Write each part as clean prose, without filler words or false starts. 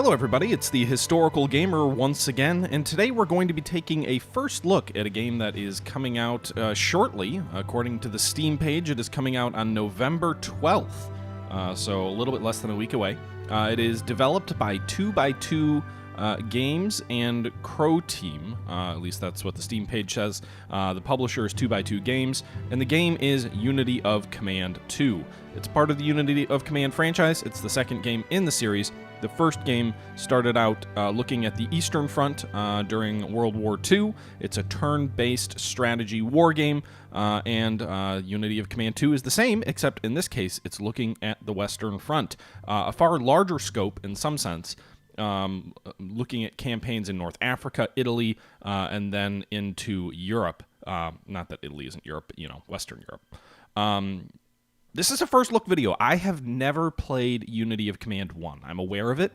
Hello everybody, it's the Historical Gamer once again, and today we're going to be taking a first look at a game that is coming out shortly. According to the Steam page, it is coming out on November 12th, so a little bit less than a week away. It is developed by 2x2 Games and Crow Team, at least that's what the Steam page says. The publisher is 2x2 Games, and the game is Unity of Command 2. It's part of the Unity of Command franchise. It's the second game in the series. The first game started out looking at the Eastern Front during World War II. It's a turn-based strategy war game, and Unity of Command 2 is the same, except in this case, it's looking at the Western Front. A far larger scope in some sense, looking at campaigns in North Africa, Italy, and then into Europe. Not that Italy isn't Europe, but, Western Europe. This is a first look video. I have never played Unity of Command 1. I'm aware of it.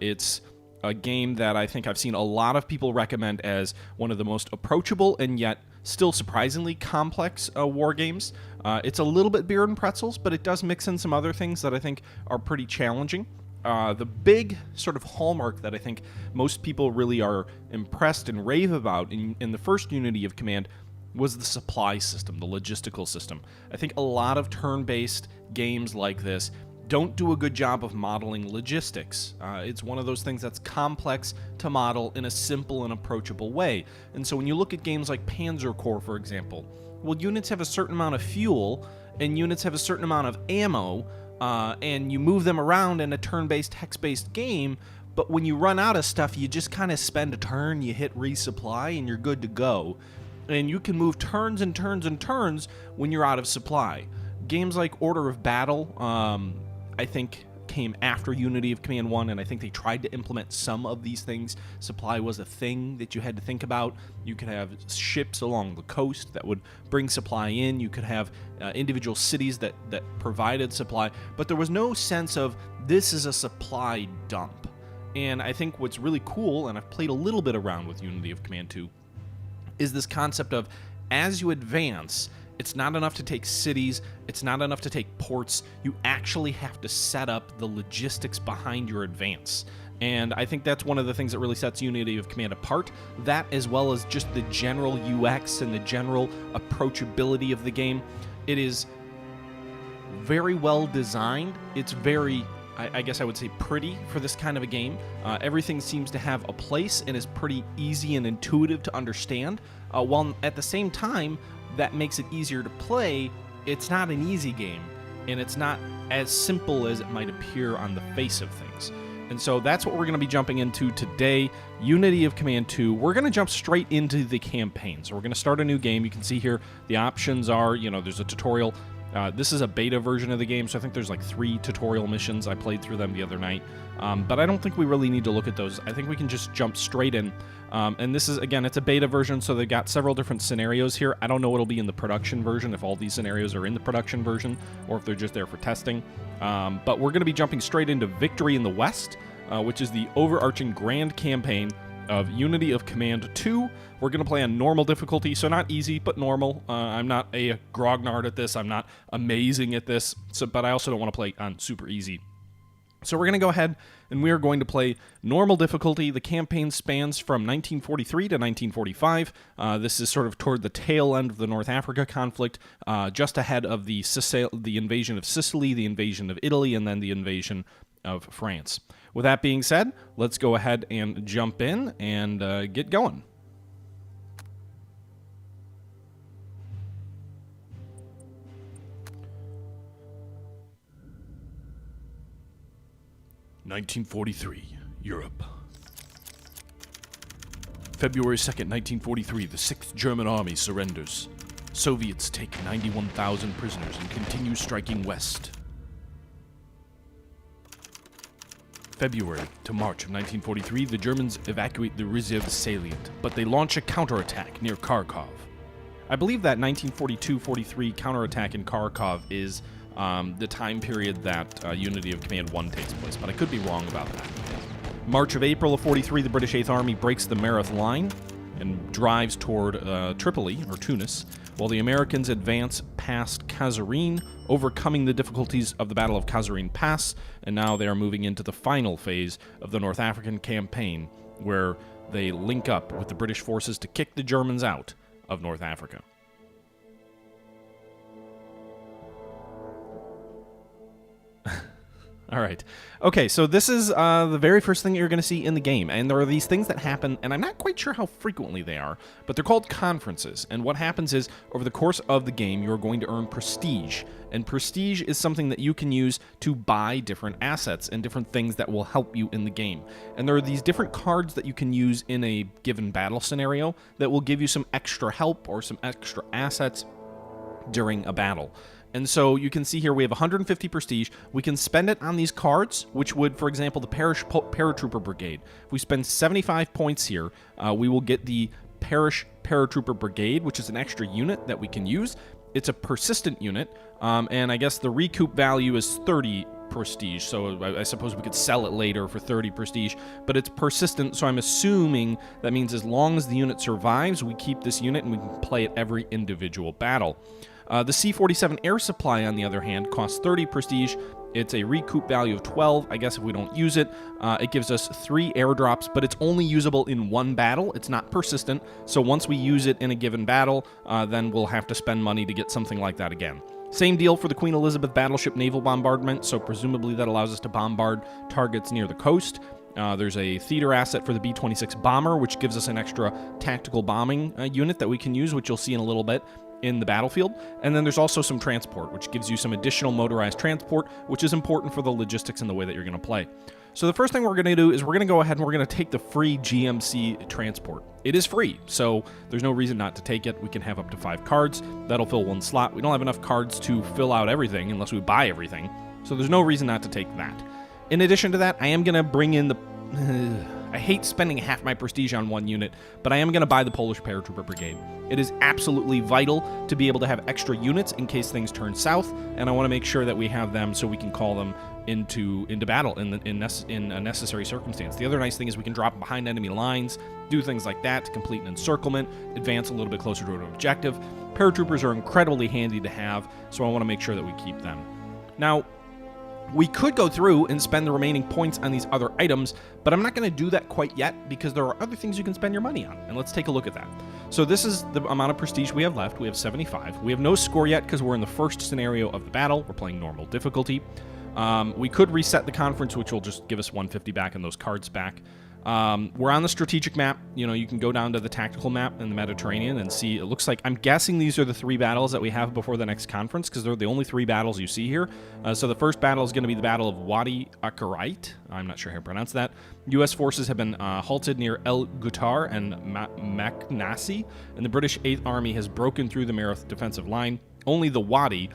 It's a game that I think I've seen a lot of people recommend as one of the most approachable and yet still surprisingly complex war games. It's a little bit beer and pretzels, but it does mix in some other things that I think are pretty challenging. The big sort of hallmark that I think most people really are impressed and rave about in the first Unity of Command was the supply system, the logistical system. I think a lot of turn-based games like this don't do a good job of modeling logistics. It's one of those things that's complex to model in a simple and approachable way. And so when you look at games like Panzer Corps, for example, well, units have a certain amount of fuel, and units have a certain amount of ammo, and you move them around in a turn-based, hex-based game, but when you run out of stuff, you just kind of spend a turn, you hit resupply, and you're good to go. And you can move turns and turns and turns when you're out of supply. Games like Order of Battle, I think, came after Unity of Command 1, and I think they tried to implement some of these things. Supply was a thing that you had to think about. You could have ships along the coast that would bring supply in. You could have individual cities that provided supply. But there was no sense of, this is a supply dump. And I think what's really cool, and I've played a little bit around with Unity of Command 2, is this concept of, as you advance, it's not enough to take cities, it's not enough to take ports, you actually have to set up the logistics behind your advance. And I think that's one of the things that really sets Unity of Command apart, that as well as just the general UX and the general approachability of the game. It is very well designed, it's very, I guess I would say, pretty for this kind of a game. Everything seems to have a place and is pretty easy and intuitive to understand, while at the same time, that makes it easier to play. It's not an easy game, and it's not as simple as it might appear on the face of things. And so that's what we're going to be jumping into today, Unity of Command 2. We're going to jump straight into the campaign. So we're going to start a new game. You can see here the options are, there's a tutorial. This is a beta version of the game, so I think there's like 3 tutorial missions. I played through them the other night, but I don't think we really need to look at those. I think we can just jump straight in. And this is, again, it's a beta version, so they've got several different scenarios here. I don't know what'll be in the production version, if all these scenarios are in the production version, or if they're just there for testing. But we're going to be jumping straight into Victory in the West, which is the overarching grand campaign of Unity of Command 2. We're going to play on normal difficulty, so not easy, but normal. I'm not a grognard at this. I'm not amazing at this, but I also don't want to play on super easy. So we're going to go ahead, and we are going to play normal difficulty. The campaign spans from 1943 to 1945. This is sort of toward the tail end of the North Africa conflict, just ahead of the invasion of Sicily, the invasion of Italy, and then the invasion of France. With that being said, let's go ahead and jump in and get going. (1943) Europe. February 2nd, 1943, the 6th German Army surrenders. Soviets take 91,000 prisoners and continue striking west. February to March of 1943, the Germans evacuate the Riziev salient, but they launch a counterattack near Kharkov. I believe that 1942-43 counterattack in Kharkov is the time period that Unity of Command 1 takes place, but I could be wrong about that. March of April of 43, the British 8th Army breaks the Mareth Line and drives toward Tripoli, or Tunis, while the Americans advance past Kasserine, overcoming the difficulties of the Battle of Kasserine Pass, and now they are moving into the final phase of the North African campaign, where they link up with the British forces to kick the Germans out of North Africa. All right. Okay, so this is the very first thing you're going to see in the game, and there are these things that happen, and I'm not quite sure how frequently they are, but they're called conferences, and what happens is, over the course of the game, you're going to earn prestige, and prestige is something that you can use to buy different assets and different things that will help you in the game, and there are these different cards that you can use in a given battle scenario that will give you some extra help or some extra assets during a battle. And so you can see here we have 150 prestige. We can spend it on these cards, which would, for example, the Parish Paratrooper Brigade. If we spend 75 points here, we will get the Parish Paratrooper Brigade, which is an extra unit that we can use. It's a persistent unit, and I guess the recoup value is 30 prestige, so I suppose we could sell it later for 30 prestige, but it's persistent, so I'm assuming that means as long as the unit survives, we keep this unit and we can play it every individual battle. The C-47 air supply, on the other hand, costs 30 prestige. It's a recoup value of 12. I guess if we don't use it, it gives us 3 airdrops, but it's only usable in one battle. It's not persistent, so once we use it in a given battle, then we'll have to spend money to get something like that again. Same deal for the Queen Elizabeth battleship naval bombardment, so presumably that allows us to bombard targets near the coast. There's a theater asset for the B-26 bomber, which gives us an extra tactical bombing unit that we can use, which you'll see in a little bit in the battlefield. And then there's also some transport, which gives you some additional motorized transport, which is important for the logistics and the way that you're going to play. So the first thing we're going to do is we're going to go ahead and we're going to take the free GMC transport. It is free, so there's no reason not to take it. We can have up to 5 cards. That'll fill 1 slot. We don't have enough cards to fill out everything unless we buy everything, so there's no reason not to take that. In addition to that, I am going to bring in the... I hate spending half my prestige on one unit, but I am going to buy the Polish Paratrooper Brigade. It is absolutely vital to be able to have extra units in case things turn south, and I want to make sure that we have them so we can call them into battle in a necessary circumstance. The other nice thing is we can drop behind enemy lines, do things like that to complete an encirclement, advance a little bit closer to an objective. Paratroopers are incredibly handy to have, so I want to make sure that we keep them. Now, we could go through and spend the remaining points on these other items, but I'm not going to do that quite yet because there are other things you can spend your money on, and let's take a look at that. So this is the amount of prestige we have left. We have 75. We have no score yet because we're in the first scenario of the battle. We're playing normal difficulty. We could reset the conference, which will just give us 150 back and those cards back. We're on the strategic map. You know, you can go down to the tactical map in the Mediterranean and see, it looks like, I'm guessing these are the 3 battles that we have before the next conference, because they're the only 3 battles you see here. So the first battle is going to be the Battle of Wadi Akarit. I'm not sure how to pronounce that. U.S. forces have been halted near El Gutar and Maknasi, and the British 8th Army has broken through the Meroth defensive line. Only the Wadi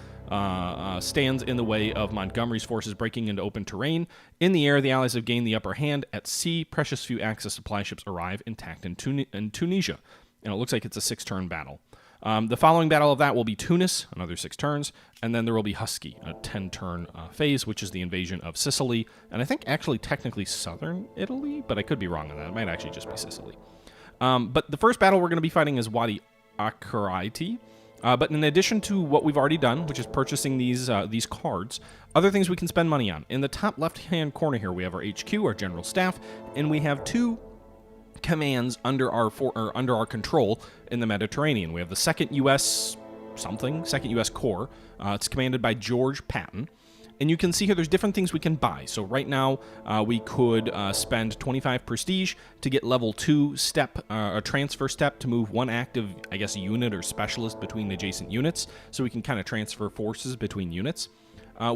stands in the way of Montgomery's forces breaking into open terrain. In the air, the Allies have gained the upper hand. At sea, precious few Axis supply ships arrive intact in Tunisia, and it looks like it's a 6-turn battle. The following battle of that will be Tunis, another 6 turns, and then there will be Husky, a 10-turn phase, which is the invasion of Sicily, and I think actually technically southern Italy, but I could be wrong on that. It might actually just be Sicily. But the first battle we're going to be fighting is Wadi Akarit. But in addition to what we've already done, which is purchasing these cards, other things we can spend money on. In the top left-hand corner here, we have our HQ, our General Staff, and we have 2 commands under our control in the Mediterranean. We have the 2nd U.S. Corps. It's commanded by George Patton. And you can see here there's different things we can buy. So right now we could spend 25 prestige to get level 2 step, a transfer step to move 1 active, I guess, unit or specialist between adjacent units. So we can kind of transfer forces between units.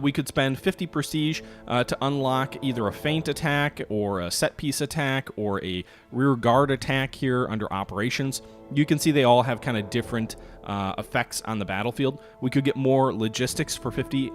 We could spend 50 prestige to unlock either a feint attack or a set piece attack or a rear guard attack here under operations. You can see they all have kind of different effects on the battlefield. We could get more logistics for 50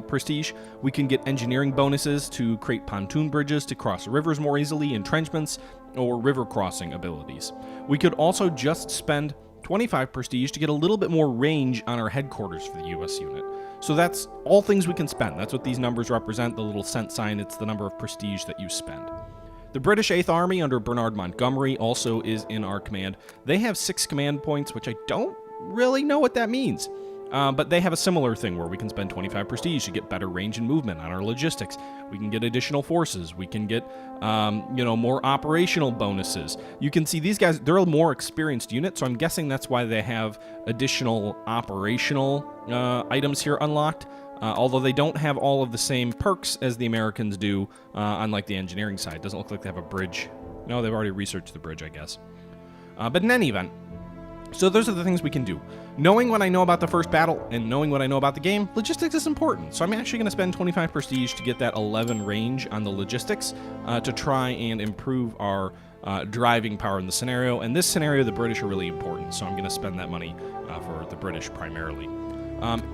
prestige. We can get engineering bonuses to create pontoon bridges to cross rivers more easily, entrenchments, or river crossing abilities. We could also just spend 25 prestige to get a little bit more range on our headquarters for the U.S. unit. So that's all things we can spend. That's what these numbers represent, the little cent sign. It's the number of prestige that you spend. The British 8th Army under Bernard Montgomery also is in our command. They have 6 command points, which I don't really know what that means. But they have a similar thing where we can spend 25 prestige to get better range and movement on our logistics. We can get additional forces. We can get, more operational bonuses. You can see these guys, they're a more experienced unit, so I'm guessing that's why they have additional operational items here unlocked. Although they don't have all of the same perks as the Americans do on like the engineering side. Doesn't look like they have a bridge. No, they've already researched the bridge, I guess. But in any event, so those are the things we can do. Knowing what I know about the first battle and knowing what I know about the game, logistics is important. So I'm actually going to spend 25 prestige to get that 11 range on the logistics to try and improve our driving power in the scenario. And this scenario, the British are really important, so I'm going to spend that money for the British primarily.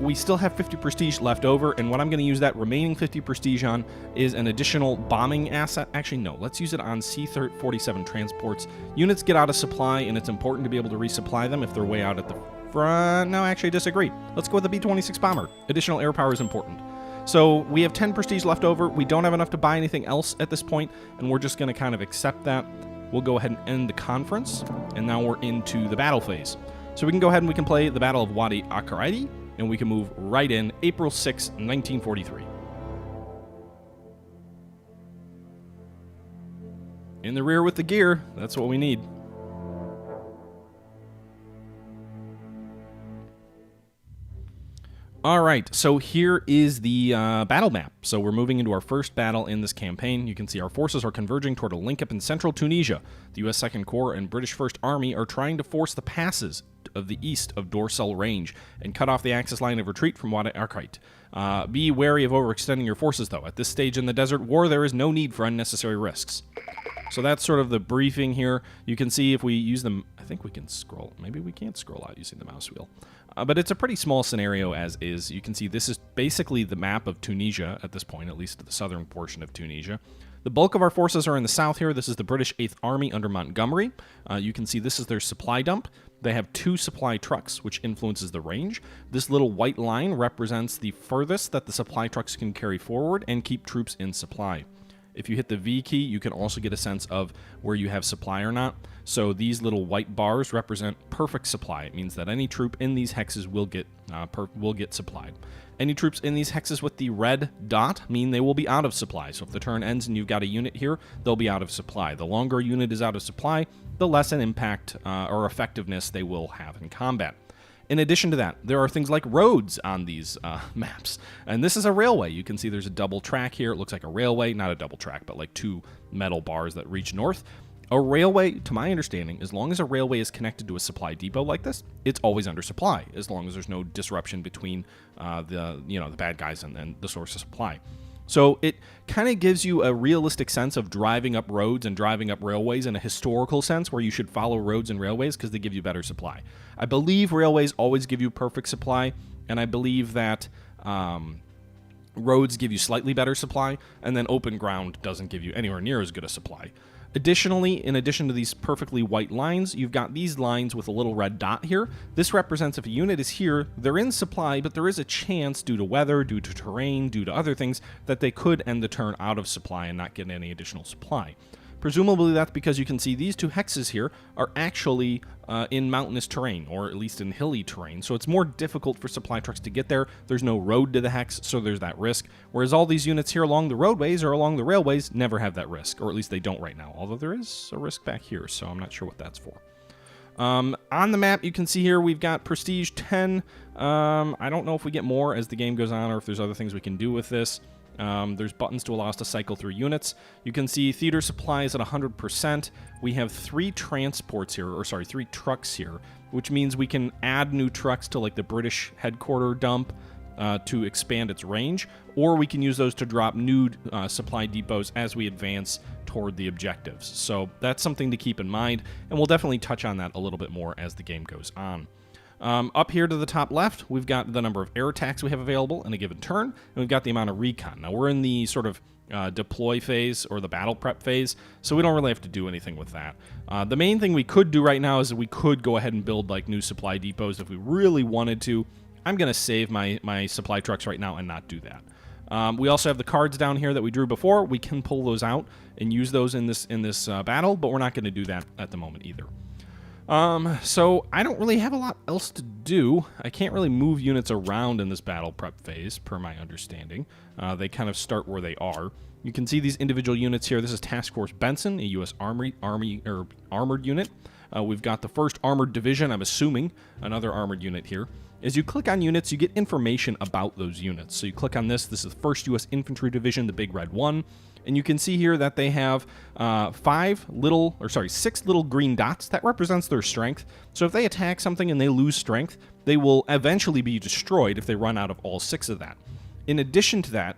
We still have 50 prestige left over, and what I'm going to use that remaining 50 prestige on is an additional bombing asset. Actually, no, let's use it on C-47 transports. Units get out of supply, and it's important to be able to resupply them if they're way out at the front. No, actually, I disagree. Let's go with the B-26 bomber. Additional air power is important. So we have 10 prestige left over. We don't have enough to buy anything else at this point, and we're just going to kind of accept that. We'll go ahead and end the conference, and now we're into the battle phase. So we can go ahead and we can play the Battle of Wadi Akaridi, and we can move right in April 6, 1943. In the rear with the gear, that's what we need. All right, so here is the battle map. So we're moving into our first battle in this campaign. You can see our forces are converging toward a link-up in central Tunisia. The U.S. Second Corps and British First Army are trying to force the passes of the east of Dorsal Range and cut off the Axis line of retreat from Wadi Arkait. Be wary of overextending your forces, though. At this stage in the Desert War, there is no need for unnecessary risks. So that's sort of the briefing here. You can see if we use them, I think we can scroll. Maybe we can't scroll out using the mouse wheel. But it's a pretty small scenario as is. You can see this is basically the map of Tunisia at this point, at least the southern portion of Tunisia. The bulk of our forces are in the south here. This is the British 8th Army under Montgomery. You can see this is their supply dump. They have 2 supply trucks, which influences the range. This little white line represents the furthest that the supply trucks can carry forward and keep troops in supply. If you hit the V key, you can also get a sense of where you have supply or not. So these little white bars represent perfect supply. It means that any troop in these hexes will get supplied. Any troops in these hexes with the red dot mean they will be out of supply. So if the turn ends and you've got a unit here, they'll be out of supply. The longer a unit is out of supply, the less an impact or effectiveness they will have in combat. In addition to that, there are things like roads on these maps. And this is a railway. You can see there's a double track here. It looks like a railway, not a double track, but like 2 metal bars that reach north. A railway, to my understanding, as long as a railway is connected to a supply depot like this, it's always under supply, as long as there's no disruption between the bad guys and the source of supply. So it kind of gives you a realistic sense of driving up roads and driving up railways in a historical sense where you should follow roads and railways because they give you better supply. I believe railways always give you perfect supply, and I believe that roads give you slightly better supply, and then open ground doesn't give you anywhere near as good a supply. Additionally, in addition to these perfectly white lines, you've got these lines with a little red dot here. This represents if a unit is here, they're in supply, but there is a chance due to weather, due to terrain, due to other things, that they could end the turn out of supply and not get any additional supply. Presumably that's because you can see these 2 hexes here are actually in mountainous terrain, or at least in hilly terrain, so it's more difficult for supply trucks to get there. There's no road to the hex, so there's that risk, whereas all these units here along the roadways or along the railways never have that risk, or at least they don't right now, although there is a risk back here, so I'm not sure what that's for. On the map, you can see here we've got Prestige 10. I don't know if we get more as the game goes on or if there's other things we can do with this. There's buttons to allow us to cycle through units. You can see theater supplies at 100%. We have 3 transports here, or sorry, 3 trucks here, which means we can add new trucks to like the British headquarter dump to expand its range, or we can use those to drop new supply depots as we advance toward the objectives. So that's something to keep in mind, and we'll definitely touch on that a little bit more as the game goes on. Up here to the top left, we've got the number of air attacks we have available in a given turn, and we've got the amount of recon. Now, we're in the sort of deploy phase or the battle prep phase, so we don't really have to do anything with that. The main thing we could do right now is that we could go ahead and build like new supply depots if we really wanted to. I'm going to save my supply trucks right now and not do that. We also have the cards down here that we drew before. We can pull those out and use those in this battle, but we're not going to do that at the moment either. So I don't really have a lot else to do. I can't really move units around in this battle prep phase, per my understanding. They kind of start where they are. You can see these individual units here. This is Task Force Benson, a U.S. armored unit. We've got the 1st Armored Division, I'm assuming, another armored unit here. As you click on units, you get information about those units. So you click on this. This is the 1st U.S. Infantry Division, the big red one. And you can see here that they have 6 little green dots. That represents their strength. So if they attack something and they lose strength, they will eventually be destroyed if they run out of all 6 of that. In addition to that,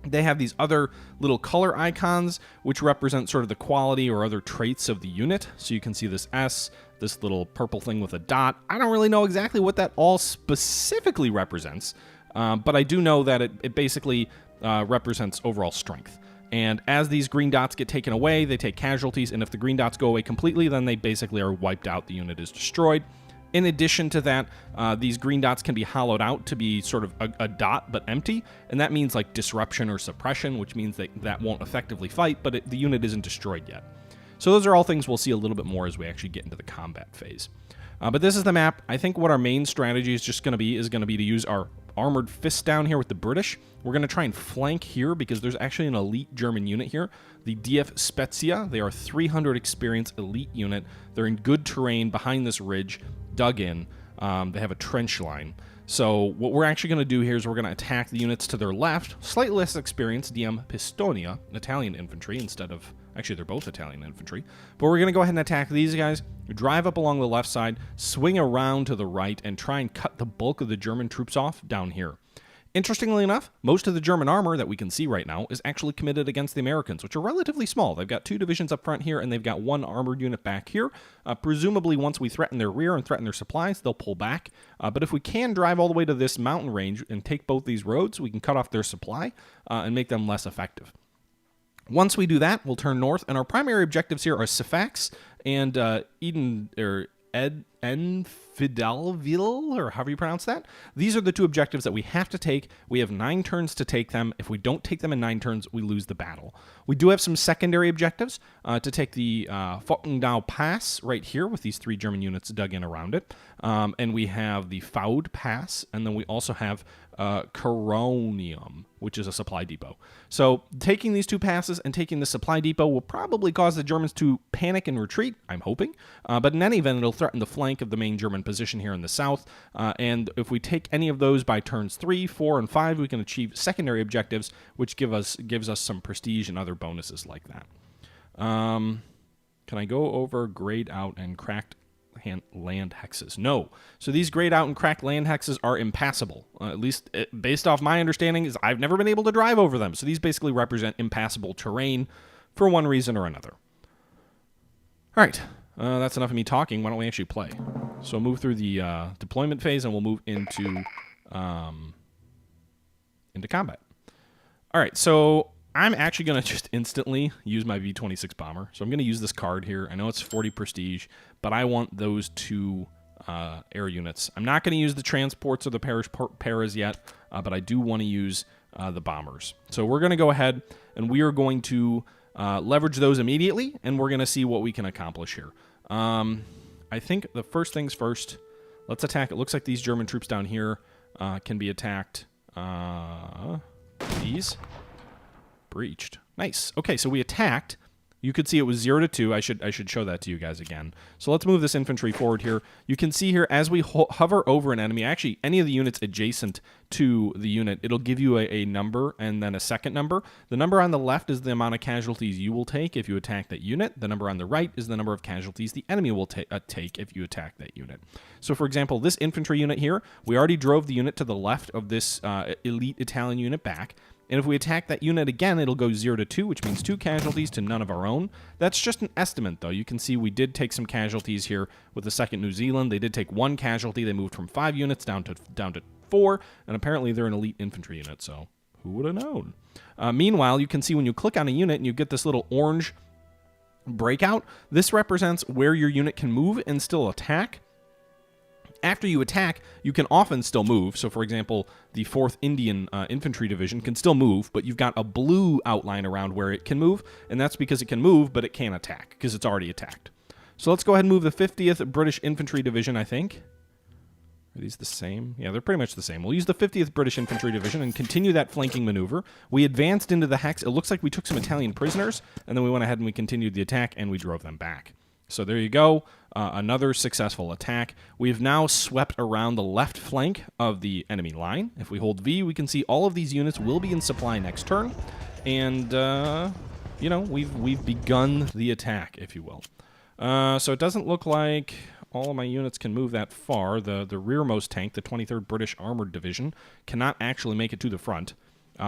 they have these other little color icons, which represent sort of the quality or other traits of the unit. So you can see this S, this little purple thing with a dot. I don't really know exactly what that all specifically represents, but I do know that it basically represents overall strength. And as these green dots get taken away, they take casualties, and if the green dots go away completely, then they basically are wiped out. The unit is destroyed. In addition to that, these green dots can be hollowed out to be sort of a dot but empty, and that means like disruption or suppression, which means that won't effectively fight, but the unit isn't destroyed yet. So those are all things we'll see a little bit more as we actually get into the combat phase. But this is the map. I think what our main strategy is going to be to use our armored fists down here with the British. We're going to try and flank here because there's actually an elite German unit here, the DF Spezia. They are a 300 experience elite unit. They're in good terrain behind this ridge, dug in. They have a trench line. So what we're actually going to do here is we're going to attack the units to their left, slightly less experienced, DM Pistonia, Italian infantry, instead of... Actually, they're both Italian infantry. But we're going to go ahead and attack these guys, drive up along the left side, swing around to the right, and try and cut the bulk of the German troops off down here. Interestingly enough, most of the German armor that we can see right now is actually committed against the Americans, which are relatively small. They've got 2 divisions up front here, and they've got 1 armored unit back here. Presumably, once we threaten their rear and threaten their supplies, they'll pull back. But if we can drive all the way to this mountain range and take both these roads, we can cut off their supply and make them less effective. Once we do that, we'll turn north, and our primary objectives here are Sifax and Enfidalville, or however you pronounce that. These are the 2 objectives that we have to take. We have 9 turns to take them. If we don't take them in 9 turns, we lose the battle. We do have some secondary objectives to take the Fockendau Pass right here with these 3 German units dug in around it. And we have the Faud Pass, and then we also have Coronium, which is a supply depot. So taking these 2 passes and taking the supply depot will probably cause the Germans to panic and retreat, I'm hoping. But in any event, it'll threaten the flank of the main German position here in the south. And if we take any of those by turns 3, 4, and 5, we can achieve secondary objectives, which gives us some prestige and other bonuses like that. Can I go over grayed out and cracked land hexes? No. So these grayed out and cracked land hexes are impassable. At least based off my understanding is I've never been able to drive over them. So these basically represent impassable terrain for one reason or another. All right. That's enough of me talking. Why don't we actually play? So move through the deployment phase and we'll move into combat. All right. So I'm actually going to just instantly use my V-26 bomber. So I'm going to use this card here. I know it's 40 prestige, but I want those 2 air units. I'm not going to use the transports or the paras yet, but I do want to use the bombers. So we're going to go ahead and we are going to leverage those immediately, and we're going to see what we can accomplish here. I think the first things first, let's attack. It looks like these German troops down here can be attacked. These. Breached. Nice. Okay, so we attacked. You could see it was 0 to 2. I should show that to you guys again. So let's move this infantry forward here. You can see here as we hover over an enemy, actually any of the units adjacent to the unit, it'll give you a number and then a second number. The number on the left is the amount of casualties you will take if you attack that unit. The number on the right is the number of casualties the enemy will take if you attack that unit. So for example, this infantry unit here, we already drove the unit to the left of this elite Italian unit back. And if we attack that unit again, it'll go 0 to 2, which means 2 casualties to none of our own. That's just an estimate, though. You can see we did take some casualties here with the 2nd New Zealand. They did take 1 casualty. They moved from 5 units down to 4, and apparently they're an elite infantry unit, so who would have known? Meanwhile, you can see when you click on a unit and you get this little orange breakout, this represents where your unit can move and still attack. After you attack, you can often still move. So, for example, the 4th Indian Infantry Division can still move, but you've got a blue outline around where it can move, and that's because it can move, but it can't attack, because it's already attacked. So let's go ahead and move the 50th British Infantry Division, I think. Are these the same? Yeah, they're pretty much the same. We'll use the 50th British Infantry Division and continue that flanking maneuver. We advanced into the Hex. It looks like we took some Italian prisoners, and then we went ahead and we continued the attack, and we drove them back. So there you go. Another successful attack. We've now swept around the left flank of the enemy line. If we hold V, we can see all of these units will be in supply next turn. And, you know, we've begun the attack, if you will. So it doesn't look like all of my units can move that far. The rearmost tank, the 23rd British Armored Division, cannot actually make it to the front.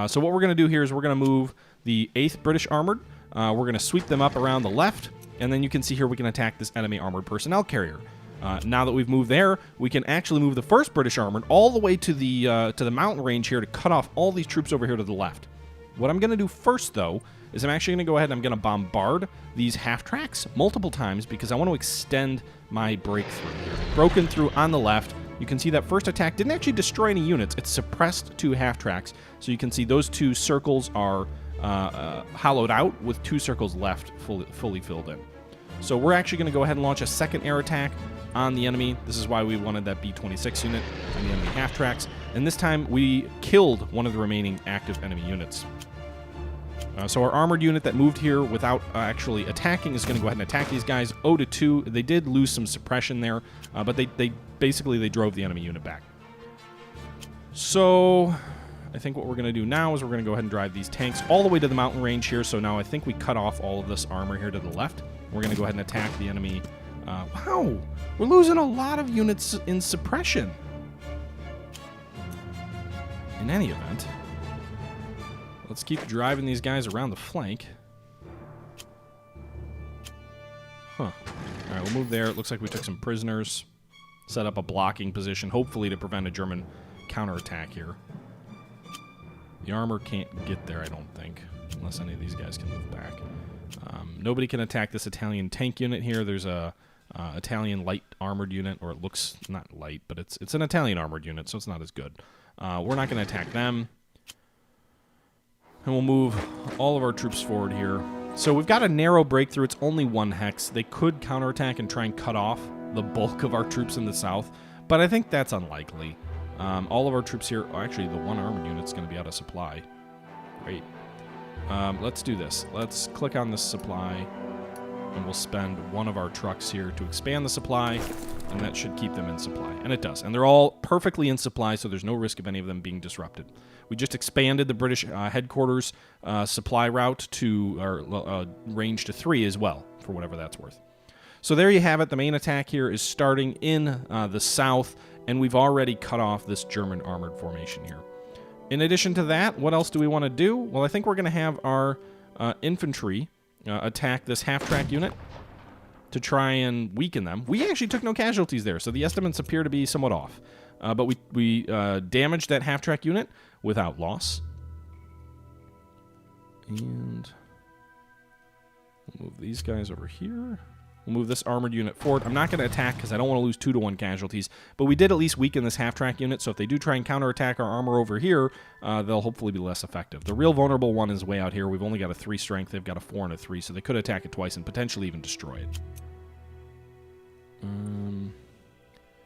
So what we're going to do here is we're going to move the 8th British Armored. We're going to sweep them up around the left, and then you can see here we can attack this enemy armored personnel carrier. Now that we've moved there, we can actually move the 1st British Armored all the way to the mountain range here to cut off all these troops over here to the left. What I'm going to do first, though, is I'm actually going to go ahead and I'm going to bombard these half-tracks multiple times because I want to extend my breakthrough here. Broken through on the left. You can see that first attack didn't actually destroy any units. It suppressed 2 half-tracks. So you can see those 2 circles are hollowed out with 2 circles left fully filled in. So we're actually going to go ahead and launch a second air attack on the enemy. This is why we wanted that B-26 unit on the enemy half-tracks. And this time we killed one of the remaining active enemy units. So our armored unit that moved here without actually attacking is going to go ahead and attack these guys. 0-2. They did lose some suppression there, but they basically drove the enemy unit back. So I think what we're going to do now is we're going to go ahead and drive these tanks all the way to the mountain range here. So now I think we cut off all of this armor here to the left. We're going to go ahead and attack the enemy. Wow, we're losing a lot of units in suppression. In any event, let's keep driving these guys around the flank. Huh. All right, we'll move there. It looks like we took some prisoners. Set up a blocking position, hopefully to prevent a German counterattack here. The armor can't get there, I don't think, unless any of these guys can move back. Nobody can attack this Italian tank unit here. There's a Italian light armored unit, or it looks not light, but it's an Italian armored unit, so it's not as good. We're not going to attack them. And we'll move all of our troops forward here. So we've got a narrow breakthrough. It's only 1 hex. They could counterattack and try and cut off the bulk of our troops in the south, but I think that's unlikely. All of our troops here, actually the 1 armored unit's going to be out of supply. Great. Let's do this. Let's click on this supply, and we'll spend 1 of our trucks here to expand the supply, and that should keep them in supply. And it does. And they're all perfectly in supply, so there's no risk of any of them being disrupted. We just expanded the British headquarters supply route to, or range to 3 as well, for whatever that's worth. So there you have it. The main attack here is starting in the south, and we've already cut off this German armored formation here. In addition to that, what else do we want to do? Well, I think we're going to have our infantry attack this half-track unit to try and weaken them. We actually took no casualties there, so the estimates appear to be somewhat off. But we damaged that half-track unit without loss. And we'll move these guys over here. We'll move this armored unit forward. I'm not going to attack because I don't want to lose 2-to-1 casualties, but we did at least weaken this half-track unit, so if they do try and counterattack our armor over here, they'll hopefully be less effective. The real vulnerable one is way out here. We've only got a 3 strength. They've got a 4 and a 3, so they could attack it twice and potentially even destroy it.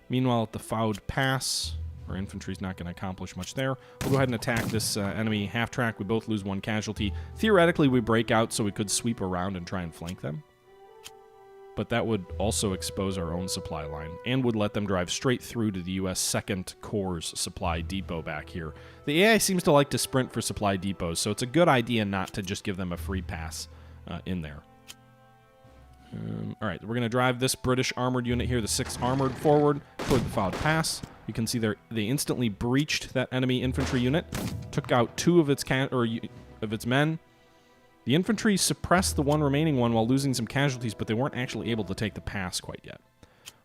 Meanwhile, at the Foud Pass, our infantry's not going to accomplish much there. We'll go ahead and attack this enemy half-track. We both lose 1 casualty. Theoretically, we break out, so we could sweep around and try and flank them. But that would also expose our own supply line and would let them drive straight through to the U.S. 2nd Corps supply depot back here. The AI seems to like to sprint for supply depots, so it's a good idea not to just give them a free pass in there. All right, we're going to drive this British armored unit here, the 6th Armored, forward toward the Foud Pass. You can see they instantly breached that enemy infantry unit, took out 2 of its men. The infantry suppressed the 1 remaining one while losing some casualties, but they weren't actually able to take the pass quite yet.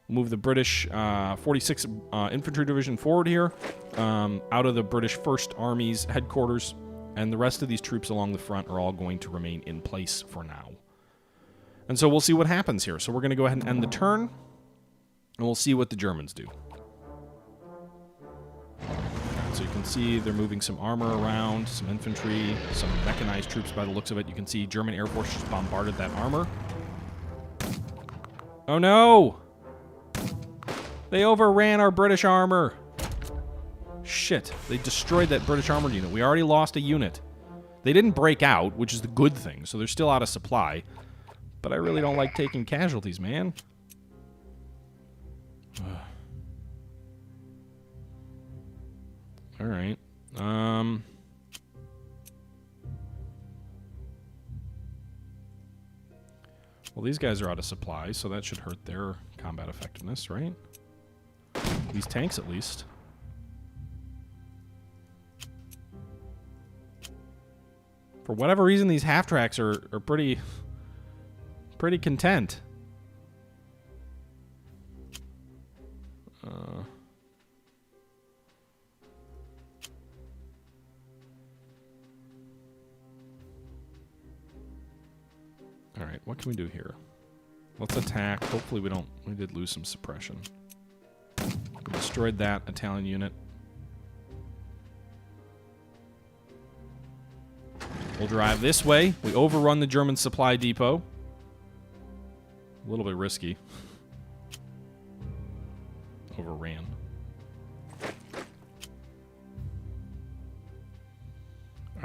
We'll move the British 46th Infantry Division forward here, out of the British 1st Army's headquarters, and the rest of these troops along the front are all going to remain in place for now. And so we'll see what happens here. So we're going to go ahead and end the turn, and we'll see what the Germans do. So you can see they're moving some armor around, some infantry, some mechanized troops by the looks of it. You can see German Air Force just bombarded that armor. Oh no! They overran our British armor. Shit, they destroyed that British armored unit. We already lost a unit. They didn't break out, which is the good thing, so they're still out of supply. But I really don't like taking casualties, man. Alright. Well, these guys are out of supply, so that should hurt their combat effectiveness, right? These tanks, at least. For whatever reason, these half-tracks are pretty content. Alright, what can we do here? Let's attack. Hopefully we don't... We did lose some suppression. We destroyed that Italian unit. We'll drive this way. We overrun the German supply depot. A little bit risky. Overran.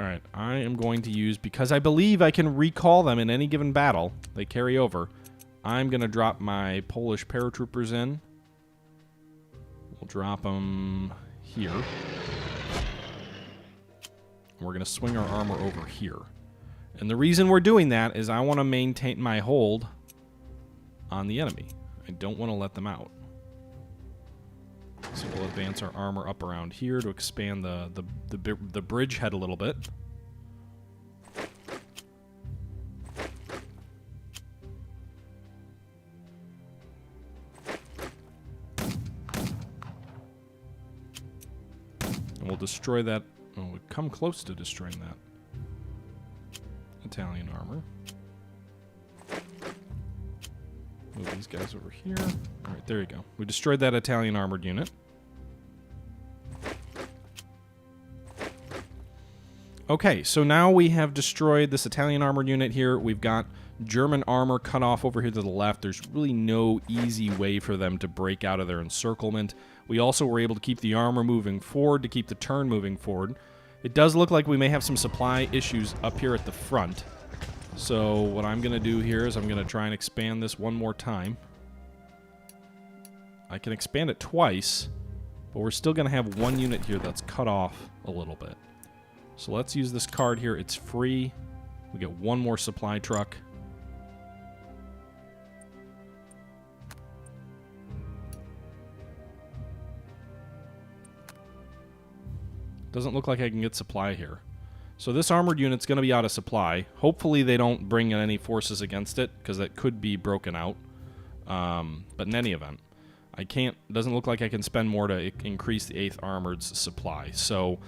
Alright, I am going to use, because I believe I can recall them in any given battle, they carry over, I'm going to drop my Polish paratroopers in. We'll drop them here. We're going to swing our armor over here. And the reason we're doing that is I want to maintain my hold on the enemy. I don't want to let them out. So we'll advance our armor up around here to expand the bridgehead a little bit. And we'll destroy that. Oh, we've come close to destroying that Italian armor. Move these guys over here. Alright, there you go. We destroyed that Italian armored unit. Okay, so now we have destroyed this Italian armored unit here. We've got German armor cut off over here to the left. There's really no easy way for them to break out of their encirclement. We also were able to keep the armor moving forward, to keep the turn moving forward. It does look like we may have some supply issues up here at the front. So what I'm going to do here is I'm going to try and expand this one more time. I can expand it twice, but we're still going to have one unit here that's cut off a little bit. So let's use this card here. It's free. We get one more supply truck. Doesn't look like I can get supply here. So this armored unit's going to be out of supply. Hopefully they don't bring in any forces against it, because that could be broken out. But in any event, I can't... Doesn't look like I can spend more to increase the 8th Armored's supply. So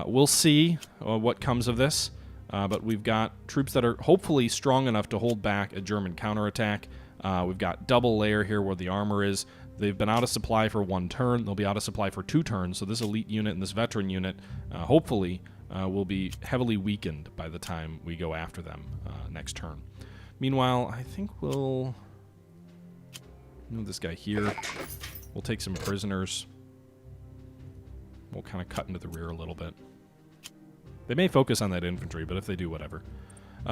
we'll see what comes of this. But we've got troops that are hopefully strong enough to hold back a German counterattack. We've got double layer here where the armor is. They've been out of supply for 1 turn. They'll be out of supply for 2 turns. So this elite unit and this veteran unit, hopefully, will be heavily weakened by the time we go after them next turn. Meanwhile, I think we'll move this guy here. We'll take some prisoners. We'll kind of cut into the rear a little bit. They may focus on that infantry, but if they do, whatever.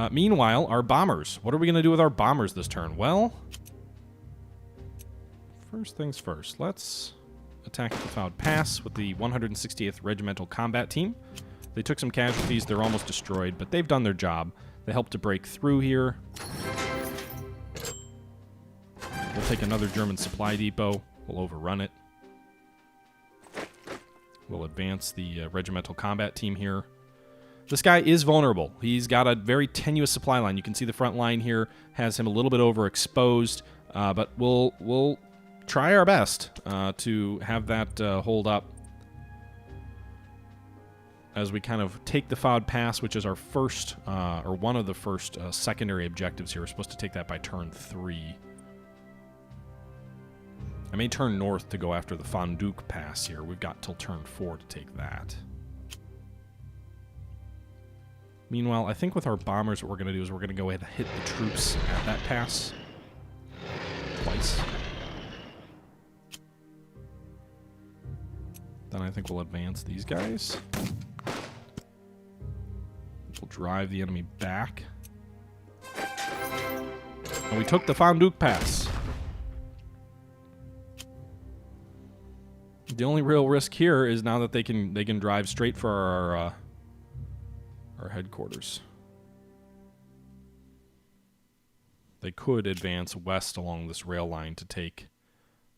Meanwhile, our bombers. What are we going to do with our bombers this turn? Well, first things first. Let's attack the Foud Pass with the 168th Regimental Combat Team. They took some casualties. They're almost destroyed, but they've done their job. They helped to break through here. We'll take another German supply depot. We'll overrun it. We'll advance the Regimental Combat Team here. This guy is vulnerable. He's got a very tenuous supply line. You can see the front line here has him a little bit overexposed, but we'll try our best to have that hold up as we kind of take the Foud Pass, which is our first, or one of the first secondary objectives here. We're supposed to take that by turn 3. I may turn north to go after the Fonduc Pass here. We've got till turn 4 to take that. Meanwhile, I think with our bombers, what we're going to do is we're going to go ahead and hit the troops at that pass. twice. Then I think we'll advance these guys. We'll drive the enemy back. And we took the Fonduque Pass. The only real risk here is now that they can drive straight for our headquarters. They could advance west along this rail line to take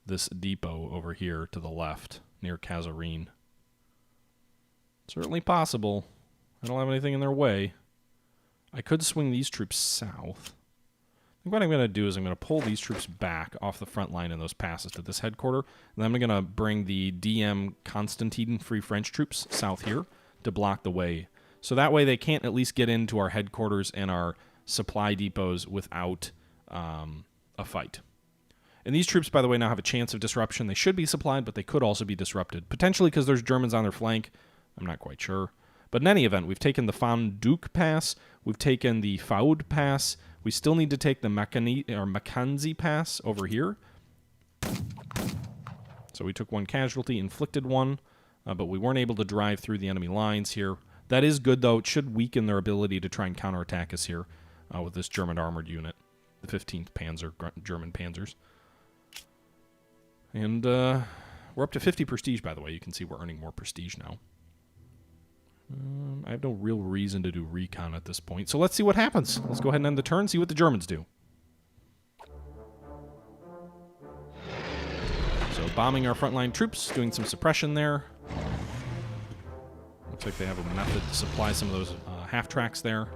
this depot over here to the left near Kazarine. Certainly possible. I don't have anything in their way. I could swing these troops south. I think what I'm going to do is I'm going to pull these troops back off the front line in those passes to this headquarter. And then I'm going to bring the DM Constantine Free French troops south here to block the way. So that way they can't at least get into our headquarters and our supply depots without a fight. And these troops, by the way, now have a chance of disruption. They should be supplied, but they could also be disrupted. Potentially because there's Germans on their flank. I'm not quite sure. But in any event, we've taken the Fonduque Pass. We've taken the Faud Pass. We still need to take the Mackenzie Pass over here. So we took one casualty, inflicted one, but we weren't able to drive through the enemy lines here. That is good, though. It should weaken their ability to try and counterattack us here with this German armored unit, the 15th Panzer, German Panzers. And we're up to 50 prestige, by the way. You can see we're earning more prestige now. I have no real reason to do recon at this point. So let's see what happens. Let's go ahead and end the turn, see what the Germans do. So bombing our frontline troops, doing some suppression there. Looks like they have a method to supply some of those half-tracks there.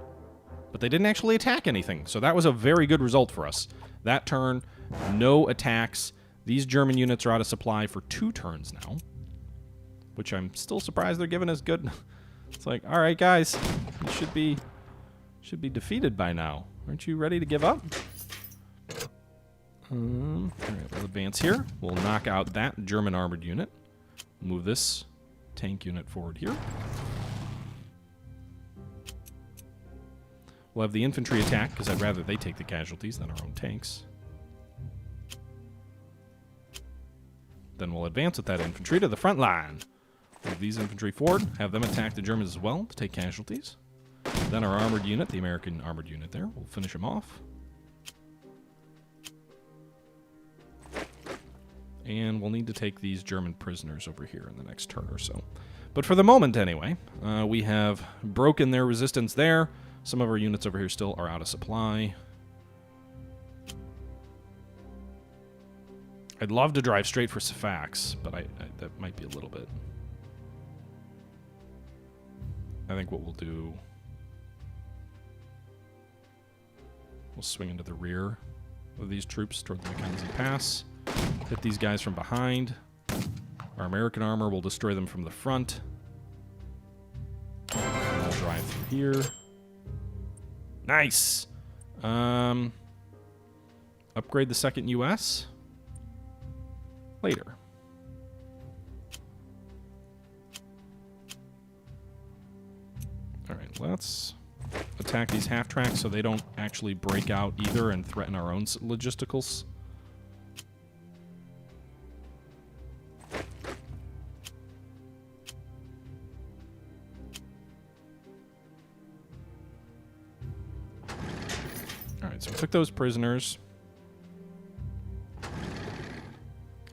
But they didn't actually attack anything, so that was a very good result for us. That turn, no attacks. These German units are out of supply for 2 turns now, which I'm still surprised they're giving us good... It's like, all right, guys, you should be defeated by now. Aren't you ready to give up? All right, we'll advance here. We'll knock out that German armored unit. Move this tank unit forward here. We'll have the infantry attack, because I'd rather they take the casualties than our own tanks. Then we'll advance with that infantry to the front line. Move these infantry forward, have them attack the Germans as well to take casualties. Then our armored unit, the American armored unit there, we'll finish them off. And we'll need to take these German prisoners over here in the next turn or so. But for the moment, anyway, we have broken their resistance there. Some of our units over here still are out of supply. I'd love to drive straight for Sifax, but that might be a little bit... I think what we'll do... We'll swing into the rear of these troops toward the Mackenzie Pass. Hit these guys from behind. Our American armor will destroy them from the front. And we'll drive through here. Nice! Upgrade the 2nd U.S. later. Alright, let's attack these half-tracks so they don't actually break out either and threaten our own logisticals. Alright, so we took those prisoners.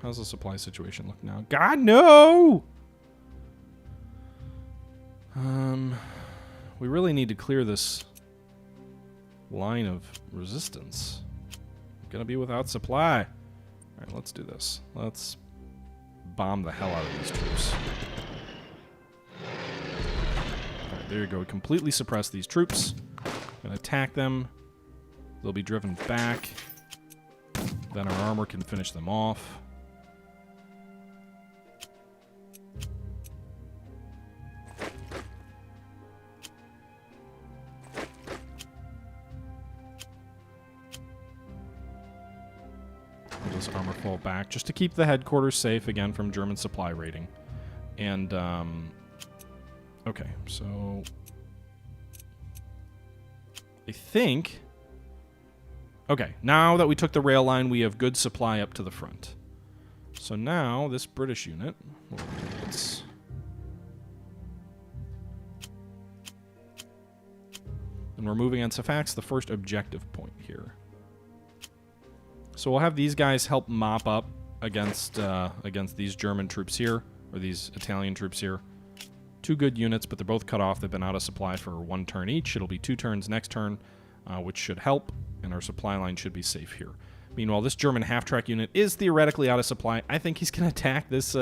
How's the supply situation look now? God, no! We really need to clear this line of resistance. I'm gonna be without supply. Alright, let's do this. Let's bomb the hell out of these troops. Alright, there you go. Completely suppress these troops. Gonna attack them. They'll be driven back. Then our armor can finish them off. Armor fall back just to keep the headquarters safe again from German supply raiding. And okay, so I think Okay, now that we took the rail line, we have good supply up to the front. So now, this British unit... And we're moving on Safax, the first objective point here. So we'll have these guys help mop up against these German troops here, or these Italian troops here. 2 good units, but they're both cut off. They've been out of supply for 1 turn each. It'll be 2 turns next turn, which should help, and our supply line should be safe here. Meanwhile, this German half-track unit is theoretically out of supply. I think he's going to attack this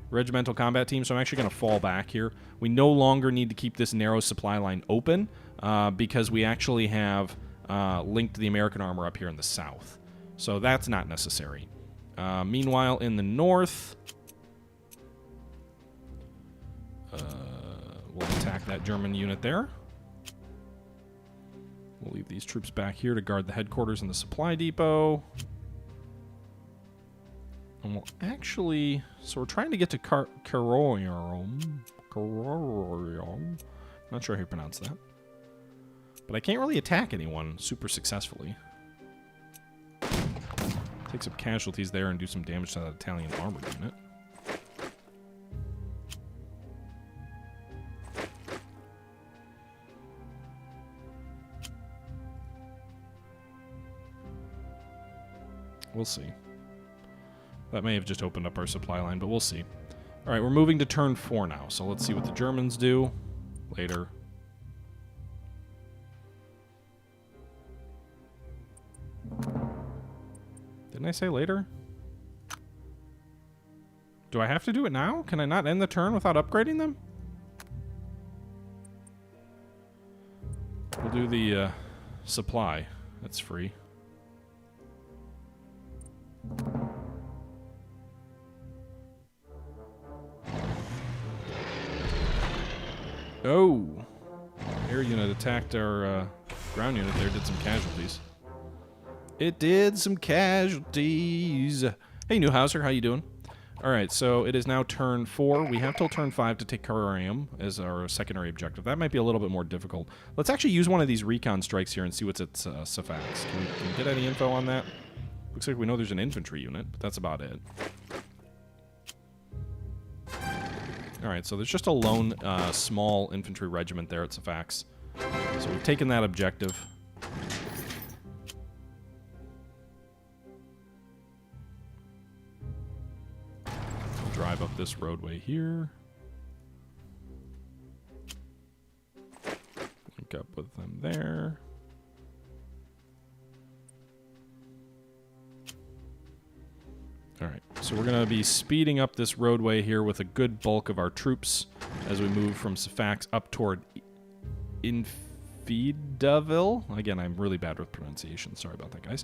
regimental combat team, so I'm actually going to fall back here. We no longer need to keep this narrow supply line open because we actually have linked the American armor up here in the south. So that's not necessary. Meanwhile, in the north, we'll attack that German unit there. We'll leave these troops back here to guard the headquarters and the supply depot. And we'll actually... So we're trying to get to Karorium. Not sure how you pronounce that. But I can't really attack anyone super successfully. Take some casualties there and do some damage to that Italian armored unit. We'll see. That may have just opened up our supply line, but we'll see. All right, we're moving to turn 4 now, so let's see what the Germans do later. Didn't I say later? Do I have to do it now? Can I not end the turn without upgrading them? We'll do the supply. That's free. Oh! Air unit attacked our ground unit there, did some casualties. It did some casualties! Hey, Newhauser, how you doing? Alright, so it is now turn 4. We have till turn 5 to take Karorium as our secondary objective. That might be a little bit more difficult. Let's actually use one of these recon strikes here and see what's at Safax. Can we get any info on that? Looks like we know there's an infantry unit, but that's about it. Alright, so there's just a lone small infantry regiment there at Safax. So we've taken that objective. We'll drive up this roadway here. Link up with them there. Alright, so we're going to be speeding up this roadway here with a good bulk of our troops as we move from Safax up toward Infidaville. Again, I'm really bad with pronunciation. Sorry about that, guys.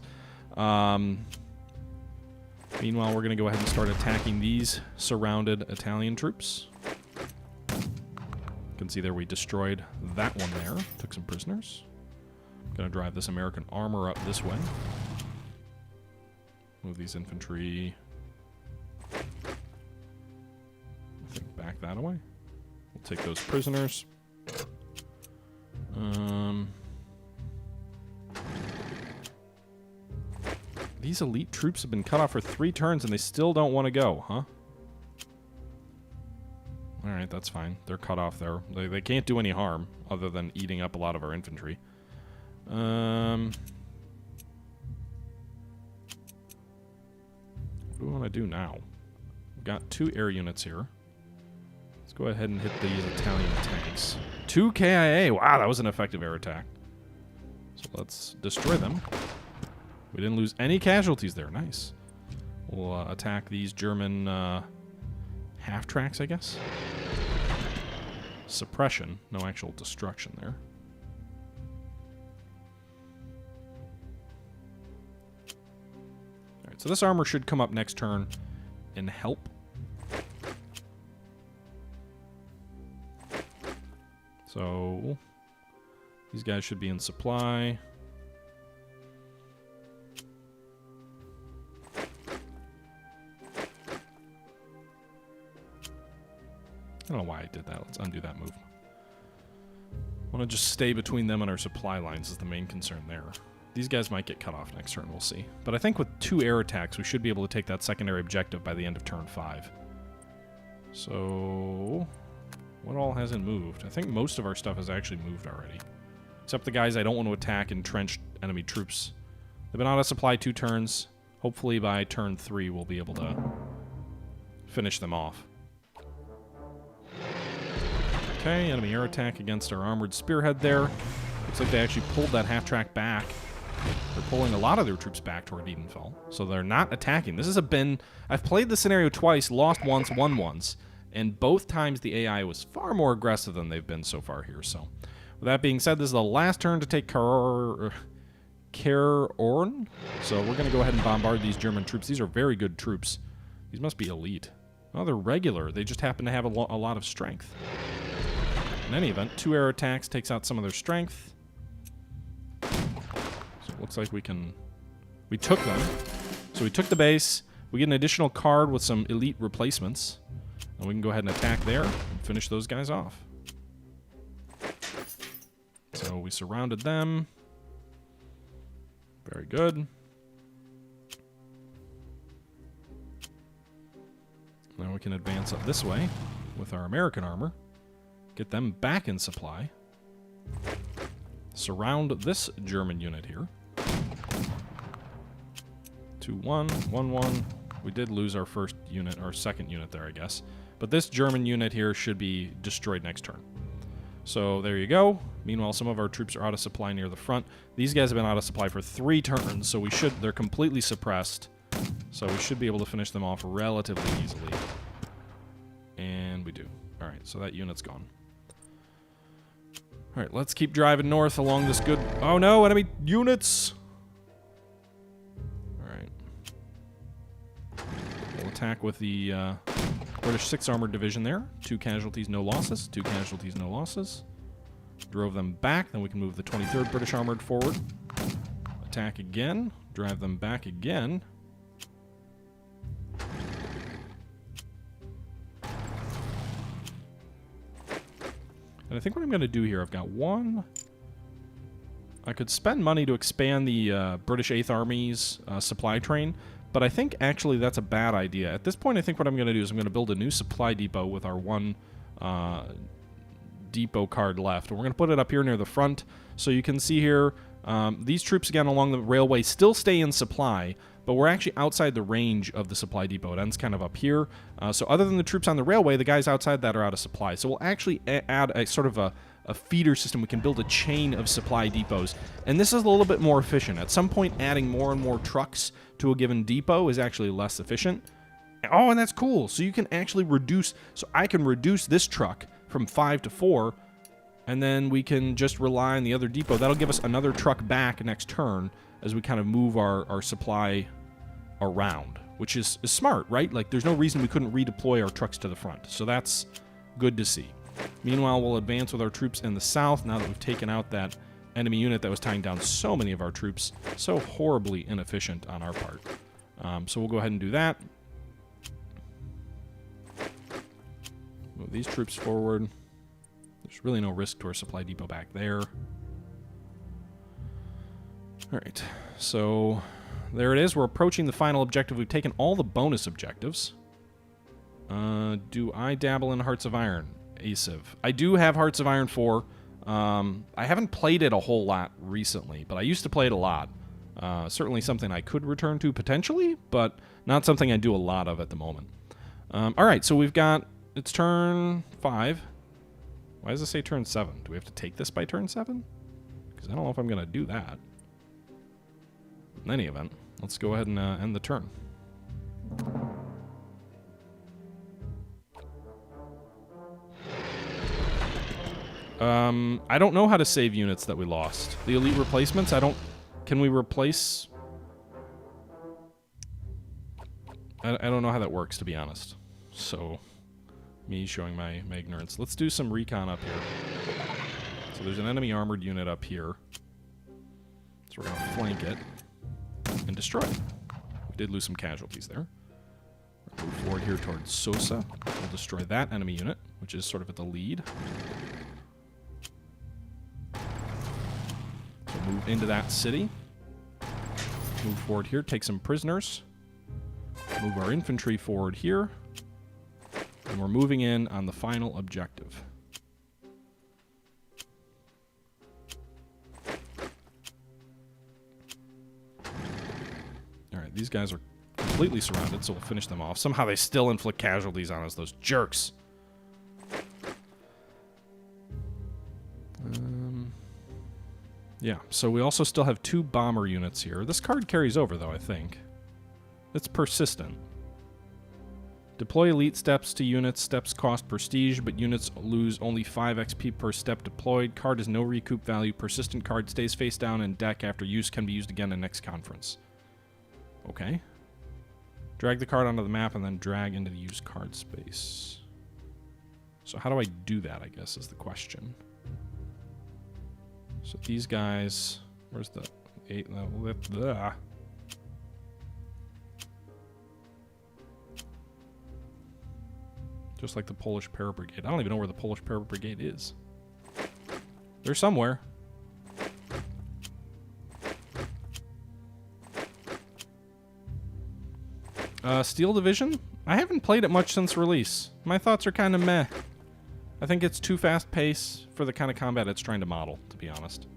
Meanwhile, we're going to go ahead and start attacking these surrounded Italian troops. You can see there we destroyed that one there. Took some prisoners. Going to drive this American armor up this way. Move these infantry... I think back that away. We'll take those prisoners. These elite troops have been cut off for 3 turns and they still don't want to go, huh? Alright, that's fine. They're cut off there. They can't do any harm other than eating up a lot of our infantry. What do we want to do now? We've got 2 air units here. Let's go ahead and hit these Italian tanks. 2 KIA! Wow, that was an effective air attack. So let's destroy them. We didn't lose any casualties there. Nice. We'll attack these German half-tracks, I guess. Suppression. No actual destruction there. Alright, so this armor should come up next turn and help. So, these guys should be in supply. I don't know why I did that. Let's undo that move. I want to just stay between them and our supply lines is the main concern there. These guys might get cut off next turn, we'll see. But I think with 2 air attacks, we should be able to take that secondary objective by the end of turn 5. So, what all hasn't moved? I think most of our stuff has actually moved already. Except the guys I don't want to attack entrenched enemy troops. They've been out of supply 2 turns. Hopefully by turn 3 we'll be able to finish them off. Okay, enemy air attack against our armored spearhead there. Looks like they actually pulled that half-track back. They're pulling a lot of their troops back toward Edenfell. So they're not attacking. This has been... I've played the scenario twice, lost once, won once. And both times the AI was far more aggressive than they've been so far here. So, with that being said, this is the last turn to take Karaorn. So we're going to go ahead and bombard these German troops. These are very good troops. These must be elite. Oh, they're regular. They just happen to have a lot of strength. In any event, 2 air attacks takes out some of their strength. So it looks like we took them. So we took the base. We get an additional card with some elite replacements. And we can go ahead and attack there and finish those guys off. So we surrounded them. Very good. Now we can advance up this way with our American armor. Get them back in supply. Surround this German unit here. 2-1, 1-1. We did lose our first unit, our second unit there, I guess. But this German unit here should be destroyed next turn. So there you go. Meanwhile, some of our troops are out of supply near the front. These guys have been out of supply for 3 turns, so they're completely suppressed. So we should be able to finish them off relatively easily. And we do. Alright, so that unit's gone. Alright, let's keep driving north along this good... Oh no, enemy units! Alright. We'll attack with the British 6th Armored Division there. 2 casualties, no losses. 2 casualties, no losses. Drove them back, then we can move the 23rd British Armored forward. Attack again. Drive them back again. And I think what I'm going to do here, I've got one... I could spend money to expand the British 8th Army's supply train, but I think actually that's a bad idea. At this point, I think what I'm going to do is I'm going to build a new supply depot with our one depot card left. And we're going to put it up here near the front. So you can see here, these troops again along the railway still stay in supply, but we're actually outside the range of the supply depot. It ends kind of up here. So other than the troops on the railway, the guys outside that are out of supply. So we'll actually add a sort of a feeder system. We can build a chain of supply depots. And this is a little bit more efficient. At some point, adding more and more trucks to a given depot is actually less efficient. Oh, and that's cool. So you can actually reduce... So I can reduce this truck from 5 to 4, and then we can just rely on the other depot. That'll give us another truck back next turn as we kind of move our supply around, which is smart, right? Like, there's no reason we couldn't redeploy our trucks to the front. So that's good to see. Meanwhile, we'll advance with our troops in the south now that we've taken out that enemy unit that was tying down so many of our troops. So horribly inefficient on our part. So we'll go ahead and do that. Move these troops forward. There's really no risk to our supply depot back there. Alright, so there it is. We're approaching the final objective. We've taken all the bonus objectives. Do I dabble in Hearts of Iron? Asiv. I do have Hearts of Iron 4. I haven't played it a whole lot recently, but I used to play it a lot. Certainly something I could return to potentially, but not something I do a lot of at the moment. Alright, so we've got... It's turn 5. Why does it say turn 7? Do we have to take this by turn 7? Because I don't know if I'm going to do that. In any event, let's go ahead and end the turn. I don't know how to save units that we lost. The elite replacements, I don't... Can we replace... I don't know how that works, to be honest. So, me showing my ignorance. Let's do some recon up here. So there's an enemy armored unit up here. So we're going to flank it and destroy it. We did lose some casualties there. We'll move forward here towards Sosa. We'll destroy that enemy unit, which is sort of at the lead. We'll move into that city. Move forward here, take some prisoners. Move our infantry forward here. And we're moving in on the final objective. Alright, these guys are completely surrounded, so we'll finish them off. Somehow they still inflict casualties on us, those jerks. Yeah, so we also still have 2 bomber units here. This card carries over, though, I think. It's persistent. Deploy elite steps to units. Steps cost prestige, but units lose only 5 XP per step deployed. Card has no recoup value. Persistent card stays face down in deck after use. Can be used again in next conference. Okay. Drag the card onto the map and then drag into the used card space. So how do I do that, I guess, is the question. So these guys, where's the 8 level? Just like the Polish Para Brigade. I don't even know where the Polish Para Brigade is. They're somewhere. Steel Division? I haven't played it much since release. My thoughts are kind of meh. I think it's too fast-paced for the kind of combat it's trying to model, to be honest.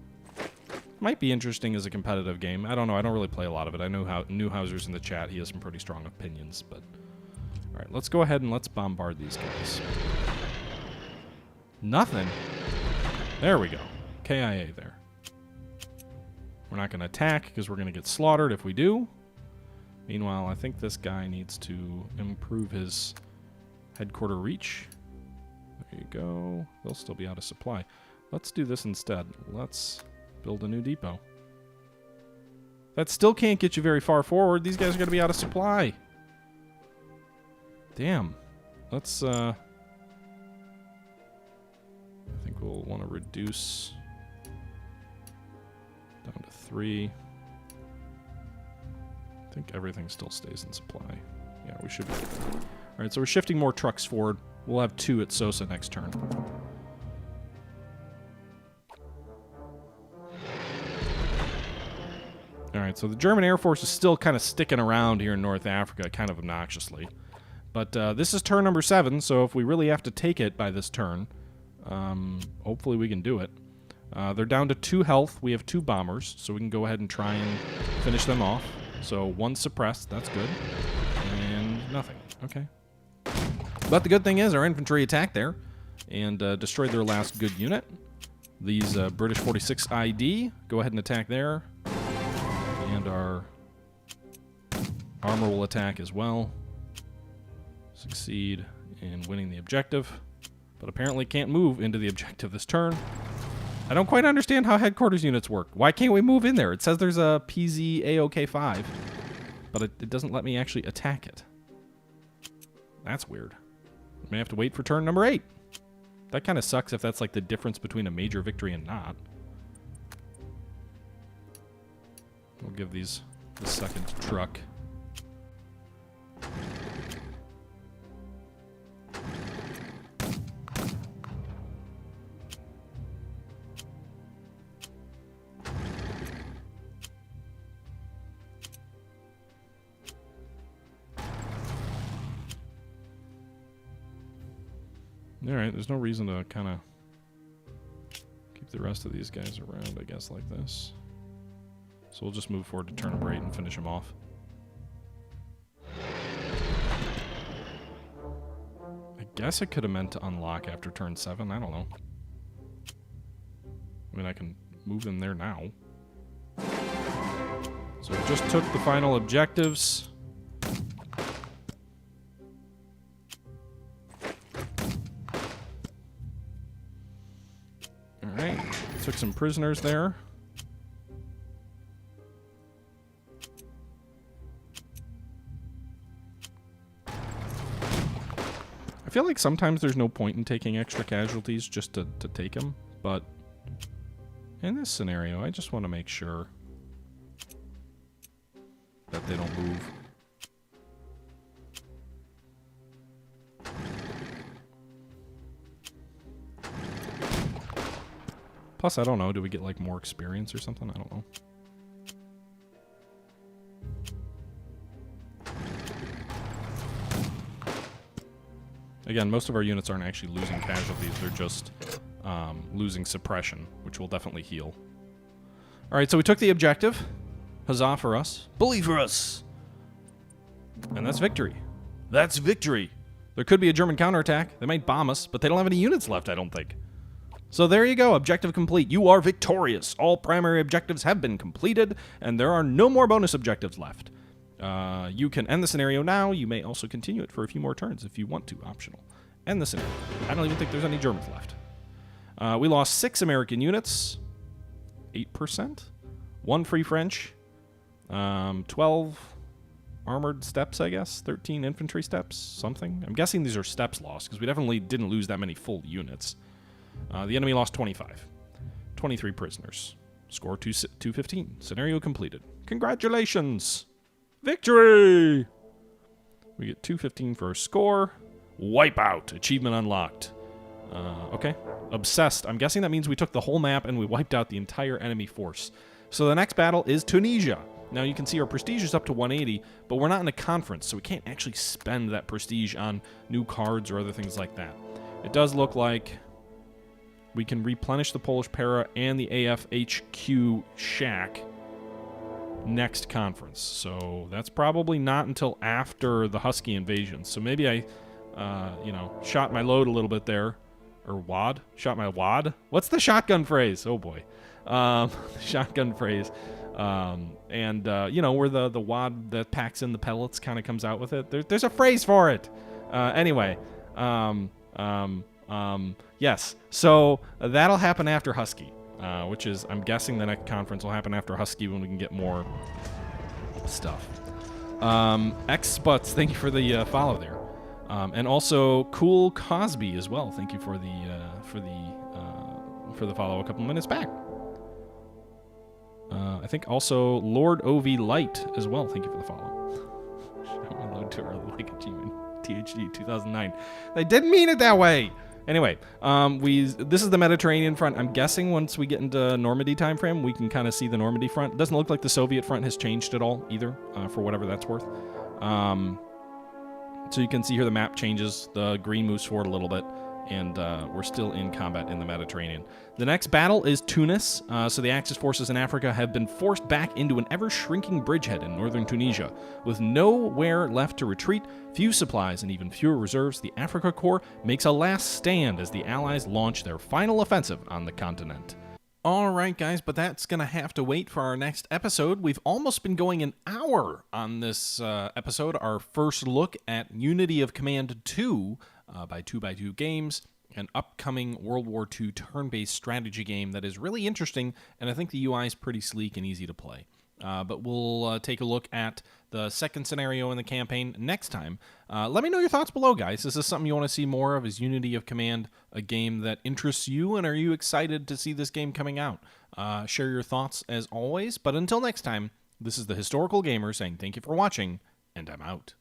Might be interesting as a competitive game. I don't know. I don't really play a lot of it. I know how Newhouser's in the chat. He has some pretty strong opinions, but... Alright, let's go ahead and let's bombard these guys. Nothing. There we go. KIA there. We're not going to attack because we're going to get slaughtered if we do. Meanwhile, I think this guy needs to improve his headquarter reach. There you go. They'll still be out of supply. Let's do this instead. Let's build a new depot. That still can't get you very far forward. These guys are going to be out of supply. Damn. Let's, I think we'll want to reduce down to 3. I think everything still stays in supply. Yeah, we should be good. Alright, so we're shifting more trucks forward. We'll have 2 at Sosa next turn. Alright, so the German Air Force is still kind of sticking around here in North Africa, kind of obnoxiously. But this is turn number 7, so if we really have to take it by this turn, hopefully we can do it. They're down to 2 health. We have 2 bombers, so we can go ahead and try and finish them off. So 1 suppressed, that's good. And nothing. Okay. But the good thing is our infantry attacked there and destroyed their last good unit. These British 46 ID, go ahead and attack there. And our armor will attack as well. Succeed in winning the objective. But apparently can't move into the objective this turn. I don't quite understand how headquarters units work. Why can't we move in there? It says there's a PZ AOK5, but it doesn't let me actually attack it. That's weird. I may have to wait for turn number 8. That kind of sucks if that's like the difference between a major victory and not. We'll give these the second truck. Alright, there's no reason to kind of keep the rest of these guys around, I guess, like this. So we'll just move forward to turn number 8 and finish him off. I guess it could have meant to unlock after turn 7, I don't know. I mean, I can move them there now. So we just took the final objectives. Alright, took some prisoners there. I feel like sometimes there's no point in taking extra casualties just to take them, but in this scenario, I just want to make sure that they don't move. Plus, I don't know, do we get like more experience or something? I don't know. Again, most of our units aren't actually losing casualties. They're just losing suppression, which will definitely heal. All right, so we took the objective. Huzzah for us. Bully for us. And that's victory. That's victory. There could be a German counterattack. They might bomb us, but they don't have any units left, I don't think. So there you go. Objective complete. You are victorious. All primary objectives have been completed, and there are no more bonus objectives left. You can end the scenario now. You may also continue it for a few more turns if you want to. Optional. End the scenario. I don't even think there's any Germans left. We lost 6 American units. 8%. 1 Free French. 12 armored steps, I guess. 13 infantry steps. Something. I'm guessing these are steps lost, because we definitely didn't lose that many full units. The enemy lost 25. 23 prisoners. Score 215. Scenario completed. Congratulations! Victory! We get 215 for a score. Wipeout. Achievement unlocked. Okay. Obsessed. I'm guessing that means we took the whole map and we wiped out the entire enemy force. So the next battle is Tunisia. Now you can see our prestige is up to 180, but we're not in a conference, so we can't actually spend that prestige on new cards or other things like that. It does look like we can replenish the Polish Para and the AFHQ Shack next conference. So that's probably not until after the Husky invasion. So maybe I, shot my load a little bit there. Or wad? Shot my wad? What's the shotgun phrase? Oh boy. Shotgun phrase. Where the wad that packs in the pellets kind of comes out with it. There's a phrase for it. Yes. So that'll happen after Husky, which is, I'm guessing the next conference will happen after Husky when we can get more stuff. X-Butts, thank you for the follow there. And also Cool Cosby as well. Thank you for the follow a couple minutes back. I think also Lord OV Light as well. Thank you for the follow. I load too early like achievement. THD 2009. They didn't mean it that way. Anyway, this is the Mediterranean front. I'm guessing once we get into Normandy time frame, we can kind of see the Normandy front. It doesn't look like the Soviet front has changed at all either, for whatever that's worth. So you can see here the map changes. The green moves forward a little bit, and we're still in combat in the Mediterranean. The next battle is Tunis. So the Axis forces in Africa have been forced back into an ever-shrinking bridgehead in northern Tunisia. With nowhere left to retreat, few supplies, and even fewer reserves, the Africa Corps makes a last stand as the Allies launch their final offensive on the continent. All right, guys, but that's going to have to wait for our next episode. We've almost been going an hour on this episode, our first look at Unity of Command 2 by 2x2 Games, an upcoming World War II turn-based strategy game that is really interesting, and I think the UI is pretty sleek and easy to play. But we'll take a look at the second scenario in the campaign next time. Let me know your thoughts below, guys. Is this something you want to see more of? Is Unity of Command a game that interests you, and are you excited to see this game coming out? Share your thoughts as always, but until next time, this is the Historical Gamer saying thank you for watching, and I'm out.